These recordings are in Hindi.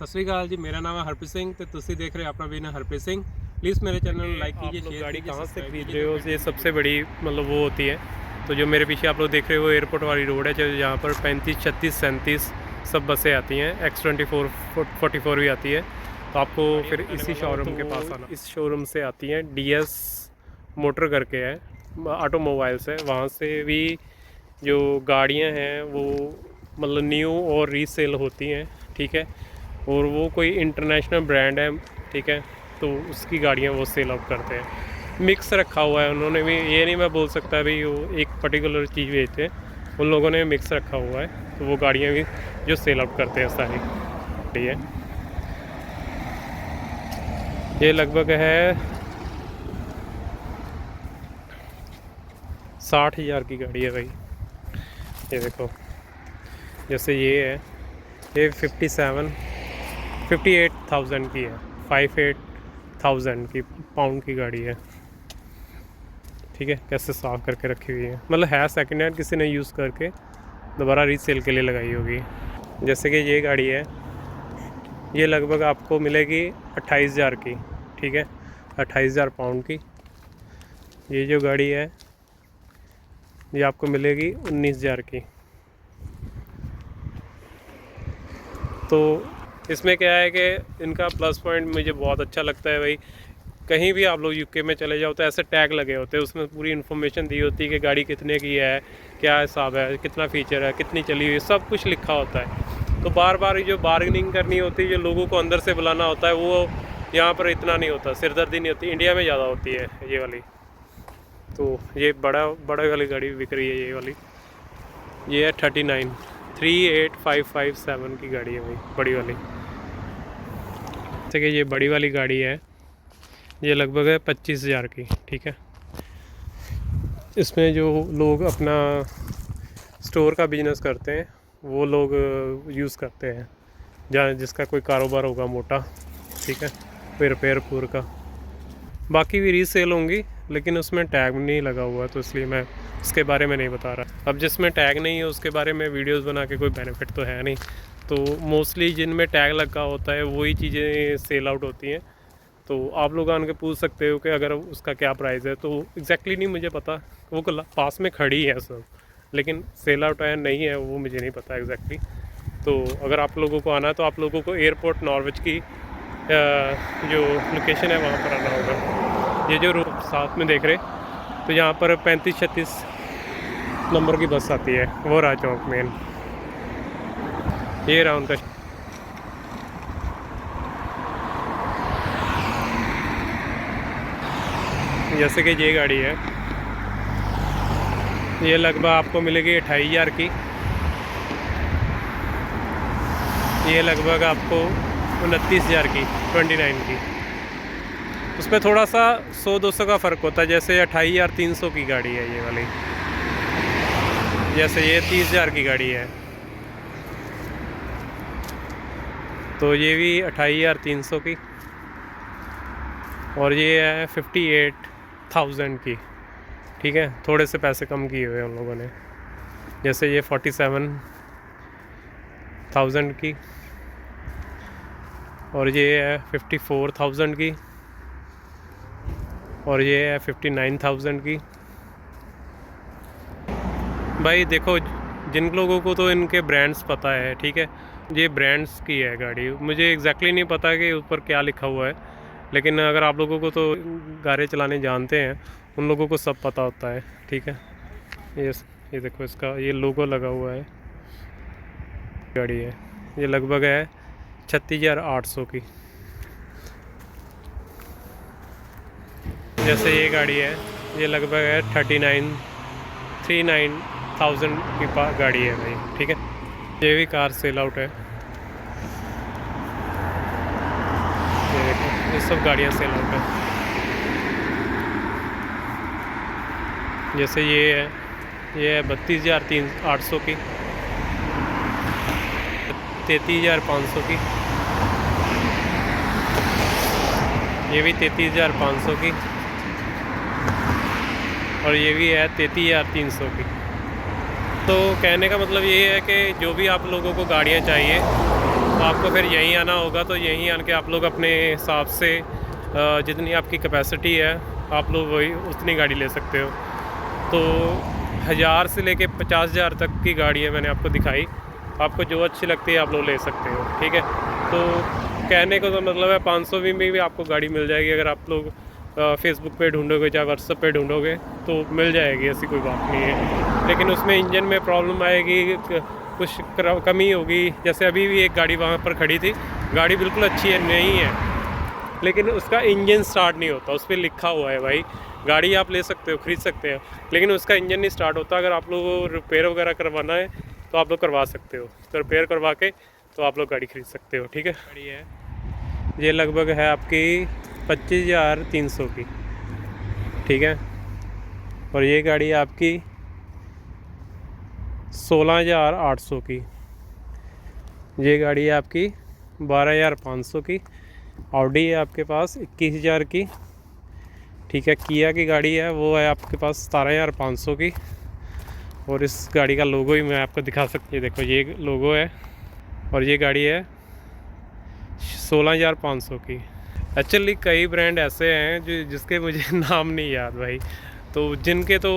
सत श्री अकाल जी, मेरा नाम है हरप्रीत सिंह तो तुसी देख रहे हो अपना बिना हरप्रीत सिंह। प्लीज़ मेरे चैनल को लाइक कीजिए, शेयर गाड़ी कीजिए, कहाँ से सब्सक्राइब खरीद कीजिए। रहे हो, ये सबसे बड़ी मतलब वो होती है। तो जो मेरे पीछे आप लोग देख रहे हो वो एयरपोर्ट वाली रोड है, जो यहाँ पर 35, 36, 37 सब बसें आती हैं। X24, 44 भी आती है। तो आपको फिर इसी शोरूम के पास आना। इस शोरूम से आती हैं, DS मोटर करके है, ऑटोमोबाइल्स है। वहाँ से भी जो गाड़ियाँ हैं वो मतलब न्यू और रीसेल होती हैं, ठीक है। और वो कोई इंटरनेशनल ब्रांड है, ठीक है। तो उसकी गाड़ियाँ वो सेल आउट करते हैं। मिक्स रखा हुआ है उन्होंने भी, ये नहीं मैं बोल सकता भाई वो एक पर्टिकुलर चीज़ बेचते हैं। उन लोगों ने मिक्स रखा हुआ है, तो वो गाड़ियाँ भी जो सेल आउट करते हैं सारी। ठीक है, ये लगभग है 60,000 की गाड़ी है भाई। ये देखो, जैसे ये है, ये 58,000 की है, 58,000 की पाउंड की गाड़ी है। ठीक है, कैसे साफ़ करके रखी हुई है, मतलब है सेकेंड हैंड, किसी ने यूज़ करके दोबारा रीसेल के लिए लगाई होगी। जैसे कि ये गाड़ी है, ये लगभग आपको मिलेगी 28,000 की, ठीक है, 28,000 पाउंड की। ये जो गाड़ी है ये आपको मिलेगी 19,000 की। तो इसमें क्या है कि इनका प्लस पॉइंट मुझे बहुत अच्छा लगता है भाई। कहीं भी आप लोग यूके में चले जाओ तो ऐसे टैग लगे होते हैं, उसमें पूरी इन्फॉर्मेशन दी होती है कि गाड़ी कितने की है, क्या हिसाब है, कितना फ़ीचर है, कितनी चली हुई है, सब कुछ लिखा होता है। तो बार बार जो बार्गेनिंग करनी होती है, जो लोगों को अंदर से बुलाना होता है, वो यहाँ पर इतना नहीं होता, सिरदर्दी नहीं होती। इंडिया में ज़्यादा होती है ये वाली। तो ये बड़ा वाली गाड़ी बिक रही है, ये वाली। ये है 38,557 की गाड़ी है भाई, बड़ी वाली। जैसे कि ये बड़ी वाली गाड़ी है, ये लगभग है 25,000 की, ठीक है। इसमें जो लोग अपना स्टोर का बिजनेस करते हैं वो लोग यूज़ करते हैं, जहाँ जिसका कोई कारोबार होगा मोटा, ठीक है, कोई रिपेयर पूर का। बाकी भी रीसेल होंगी, लेकिन उसमें टैग नहीं लगा हुआ, तो इसलिए मैं उसके बारे में नहीं बता रहा। अब जिसमें टैग नहीं है उसके बारे में वीडियोस बना के कोई बेनिफिट तो है नहीं। तो मोस्टली जिनमें टैग लगा होता है वही चीज़ें सेल आउट होती हैं। तो आप लोग आन के पूछ सकते हो कि अगर उसका क्या प्राइस है। तो एग्जैक्टली नहीं मुझे पता, वो पास में खड़ी है सब, लेकिन सेल आउट है नहीं है वो मुझे नहीं पता एग्जैक्टली। तो अगर आप लोगों को आना है तो आप लोगों को एयरपोर्ट नॉर्विच की जो लोकेशन है वहाँ पर आना होगा। ये जो साथ में देख रहे, तो यहाँ पर 35-36 नंबर की बस आती है, वो रहा चौक मेन। ये रहा उनका। जैसे कि ये गाड़ी है, ये लगभग आपको मिलेगी 28,000 की। ये लगभग आपको 29,000 की, 29 की। उसमें थोड़ा सा 100-200 का फ़र्क होता है। जैसे 28,300 की गाड़ी है ये वाली, जैसे ये 30,000 की गाड़ी है, तो ये भी 28,300 की। और ये है 58,000 की, ठीक है, थोड़े से पैसे कम किए हुए उन लोगों ने। जैसे ये 47,000 की, और ये है 54,000 की, और ये है 59,000 की। भाई देखो, जिन लोगों को तो इनके ब्रांड्स पता है, ठीक है, ये ब्रांड्स की है गाड़ी। मुझे एग्जैक्टली नहीं पता कि ऊपर क्या लिखा हुआ है, लेकिन अगर आप लोगों को तो गाड़ी चलाने जानते हैं, उन लोगों को सब पता होता है, ठीक है। ये देखो, इसका ये लोगो लगा हुआ है, गाड़ी है। ये लगभग है 36,800 की। जैसे ये गाड़ी है, ये लगभग है 39,000 की गाड़ी है भाई, ठीक है। ये भी कार सेल आउट है। ये देखो, ये सब गाड़ियाँ सेल आउट है। जैसे ये है 32,800 की, 33,500 की, ये भी 33,500 की, और ये भी है 33,300 की। तो कहने का मतलब ये है कि जो भी आप लोगों को गाड़ियाँ चाहिए तो आपको फिर यहीं आना होगा। तो यहीं आके आप लोग अपने हिसाब से जितनी आपकी कैपेसिटी है आप लोग वही उतनी गाड़ी ले सकते हो। तो 1000 से लेके 50,000 तक की गाड़ी है मैंने आपको दिखाई, आपको जो अच्छी लगती है आप लोग ले सकते हो, ठीक है। तो कहने को तो मतलब है 500 में भी आपको गाड़ी मिल जाएगी। अगर आप लोग फेसबुक पे ढूंढोगे चाहे व्हाट्सएप पे ढूंढोगे तो मिल जाएगी, ऐसी कोई बात नहीं है। लेकिन उसमें इंजन में प्रॉब्लम आएगी, कुछ कमी होगी। जैसे अभी भी एक गाड़ी वहाँ पर खड़ी थी, गाड़ी बिल्कुल अच्छी है नहीं है, लेकिन उसका इंजन स्टार्ट नहीं होता। उस पर लिखा हुआ है भाई गाड़ी आप ले सकते हो, ख़रीद सकते हो, लेकिन उसका इंजन नहीं स्टार्ट होता। अगर आप लोगों को रिपेयर वगैरह करवाना है तो आप लोग करवा सकते हो, तो रिपेयर करवा के तो आप लोग गाड़ी खरीद सकते हो, ठीक है। गाड़ी है ये लगभग है आपकी 25,300 की, ठीक है। और ये गाड़ी है आपकी 16,800 की। ये गाड़ी है आपकी 12,500 की। ऑडी है आपके पास 21,000 की, ठीक है। किया की गाड़ी है वो है आपके पास 17,500 की। और इस गाड़ी का लोगो ही मैं आपको दिखा सकती हूँ, देखो ये लोगो है। और ये गाड़ी है 16,500 की। एक्चुअली कई ब्रांड ऐसे हैं जो जिसके मुझे नाम नहीं याद भाई, तो जिनके तो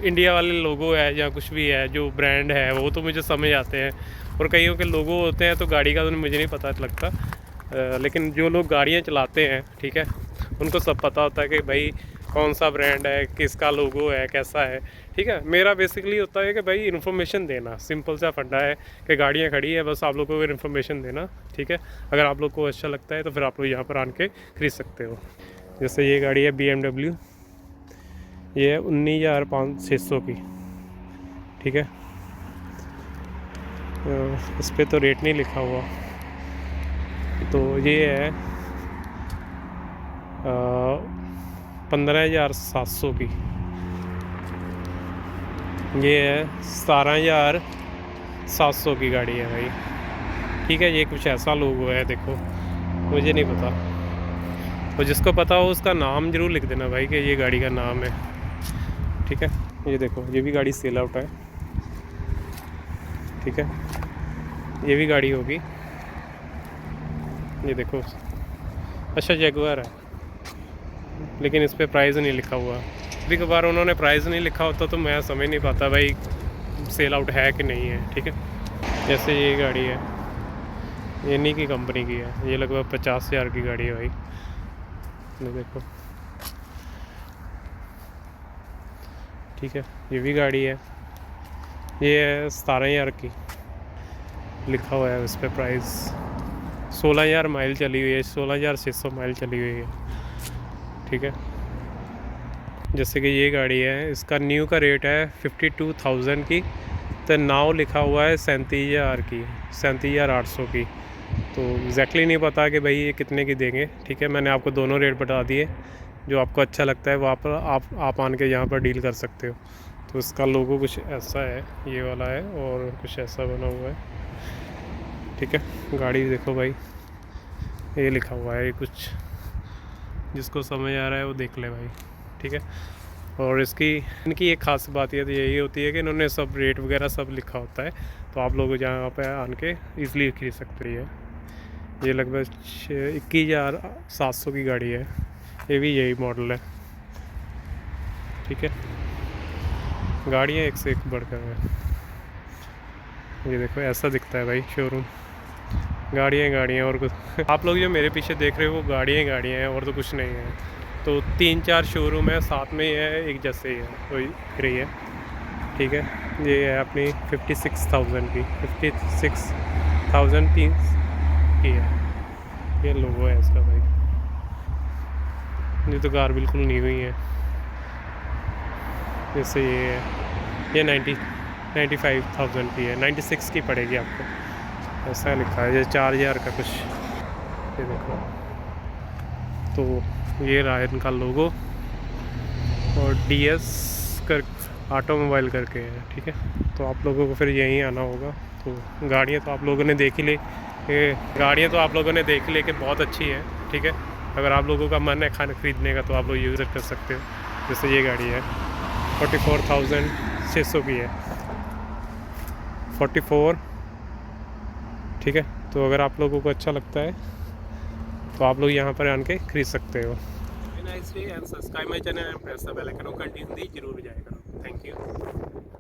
इंडिया वाले लोगो है या कुछ भी है जो ब्रांड है वो तो मुझे समझ आते हैं, और कईयों के लोगो होते हैं तो गाड़ी का तो मुझे नहीं पता लगता। लेकिन जो लोग गाड़ियाँ चलाते हैं, ठीक है, उनको सब पता होता है कि भाई कौन सा ब्रांड है, किसका लोगो है, कैसा है, ठीक है। मेरा बेसिकली होता है कि भाई इन्फॉर्मेशन देना, सिंपल सा फंडा है कि गाड़ियाँ खड़ी है, बस आप लोगों को इन्फॉर्मेशन देना, ठीक है। अगर आप लोग को अच्छा लगता है तो फिर आप लोग यहाँ पर आन के खरीद सकते हो। जैसे ये गाड़ी है BMW, ये है 19,600 की, ठीक है। इस पर तो रेट नहीं लिखा हुआ, तो ये है 15,700 की। ये है 17,700 की गाड़ी है भाई, ठीक है। ये कुछ ऐसा लोगो है, देखो मुझे नहीं पता, तो जिसको पता हो उसका नाम ज़रूर लिख देना भाई कि ये गाड़ी का नाम है, ठीक है। ये देखो ये भी गाड़ी सेल आउट है, ठीक है। ये भी गाड़ी होगी, ये देखो। अच्छा जगुआर है, लेकिन इस पर प्राइस नहीं लिखा हुआ। कभी कभार उन्होंने प्राइस नहीं लिखा होता तो मैं समझ नहीं पाता भाई सेल आउट है कि नहीं है, ठीक है। जैसे ये गाड़ी है, ये इन्हीं की कंपनी की है, ये लगभग 50,000 की गाड़ी है भाई, ये देखो, ठीक है। ये भी गाड़ी है, ये है 17,000 की, लिखा हुआ है उस पर प्राइस। 16,000 माइल चली हुई है, 16,600 माइल चली हुई है, ठीक है। जैसे कि ये गाड़ी है, इसका न्यू का रेट है 52,000 की, तो नाउ लिखा हुआ है 37,000 की, 37,800 की। तो एग्जैक्टली नहीं पता कि भाई ये कितने की देंगे, ठीक है। मैंने आपको दोनों रेट बता दिए, जो आपको अच्छा लगता है वहाँ पर आप आन के यहाँ पर डील कर सकते हो। तो इसका लोगो कुछ ऐसा है, ये वाला है, और कुछ ऐसा बना हुआ है, ठीक है। गाड़ी देखो भाई, ये लिखा हुआ है, ये कुछ जिसको समझ आ रहा है वो देख ले भाई, ठीक है। और इनकी एक खास बात ये यही होती है कि इन्होंने सब रेट वगैरह सब लिखा होता है, तो आप लोग यहाँ पे आन के ईज़िली खरीद सकते हैं। ये लगभग 21,700 की गाड़ी है, ये भी यही मॉडल है, ठीक है। गाड़ियाँ एक से एक बढ़कर है, ये देखो ऐसा दिखता है भाई शोरूम। गाड़ियाँ और कुछ आप लोग जो मेरे पीछे देख रहे हो वो गाड़ियाँ हैं, और तो कुछ नहीं है। तो 3-4 शोरूम है साथ में ही है, एक जैसे ही है, वही रही है, ठीक है। ये है अपनी 56,000 की, 56,003 की है, ये लोगो है इसका भाई। ये तो कार बिल्कुल नहीं हुई है। जैसे ये है, ये 95,000 की है, 96 की पड़ेगी आपको, ऐसा लिखा है। ये 4,000 का कुछ, ये देखो। तो ये रहा इनका लोगो, और DS कर ऑटोमोबाइल करके है, ठीक है। तो आप लोगों को फिर यहीं आना होगा। तो गाड़ियाँ तो आप लोगों ने देख ही ली, कि बहुत अच्छी है, ठीक है। अगर आप लोगों का मन है खाना ख़रीदने का तो आप लोग यूज़ कर सकते हो। जैसे ये गाड़ी है 44,600 की है, 44, ठीक है। तो अगर आप लोगों को अच्छा लगता है तो आप लोग यहाँ पर आन के खरीद सकते हो। Nice day and subscribe my channel and press the bell icon, continue दी जरूर जाएगा। Thank you.